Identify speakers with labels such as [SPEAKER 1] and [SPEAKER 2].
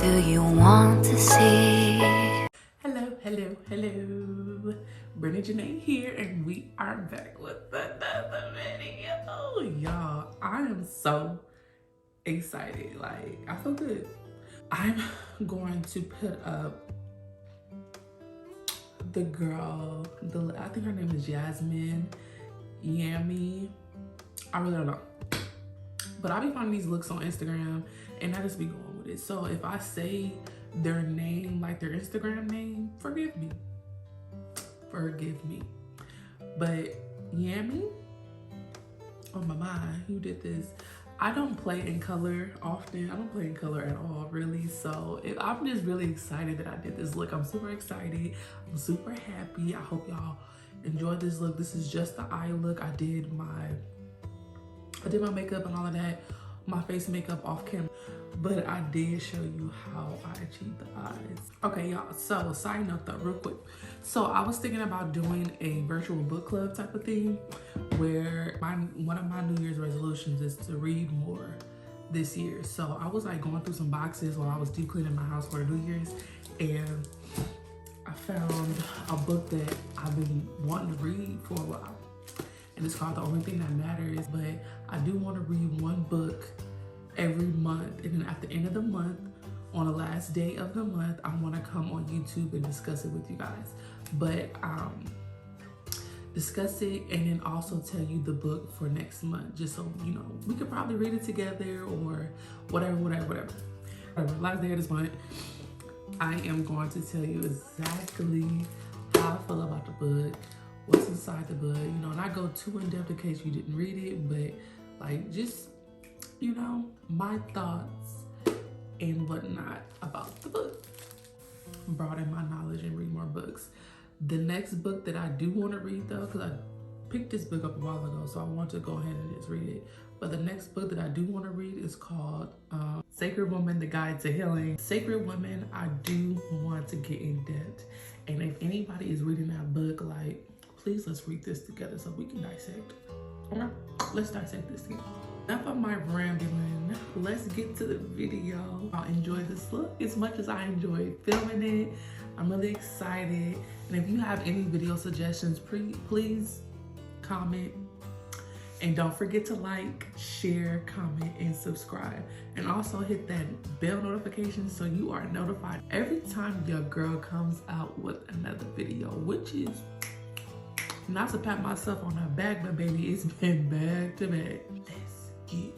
[SPEAKER 1] do you want to see?
[SPEAKER 2] Hello, hello, hello. Britney Janae here, and we are back with another video. Y'all, I am so excited. Like, I feel good. I'm going to put up the girl, I think her name is Yami. I really don't know. But I'll be finding these looks on Instagram, and I just be going with it. So if I say their name like their Instagram name, forgive me. Forgive me. But Yami, on my mind, who did this? I don't play in color often. I don't play in color at all, really. So I'm just really excited that I did this look. I'm super excited. I'm super happy. I hope y'all enjoy this look. This is just the eye look. I did my makeup and all of that, my face makeup off camera, but I did show you how I achieved the eyes. Okay, y'all, so side note though, real quick. So I was thinking about doing a virtual book club type of thing where one of my New Year's resolutions is to read more this year. So I was like going through some boxes while I was deep cleaning my house for New Year's, and I found a book that I've been wanting to read for a while. And it's called The Only Thing That Matters. But I do want to read one book every month, and then at the end of the month, on the last day of the month, I want to come on YouTube and discuss it with you guys. But discuss it and then also tell you the book for next month, just so you know we could probably read it together or whatever. Last day of this month, I am going to tell you exactly how I feel about the book, what's inside the book, you know, and I go too in depth in case you didn't read it, but like just, you know, my thoughts and whatnot about the book. Broaden my knowledge and read more books. The next book that I do want to read though, because I picked this book up a while ago, so I want to go ahead and just read it. But the next book that I do want to read is called Sacred Woman, The Guide to Healing. Sacred Woman, I do want to get in depth. And if anybody is reading that book, like, please let's read this together so we can dissect. Okay, let's dissect this together. Enough of my rambling. Let's get to the video. I'll enjoy this look as much as I enjoyed filming it. I'm really excited. And if you have any video suggestions, please comment. And don't forget to like, share, comment, and subscribe. And also hit that bell notification so you are notified every time your girl comes out with another video, which is not to pat myself on the back, but baby, it's been back to back. Let's get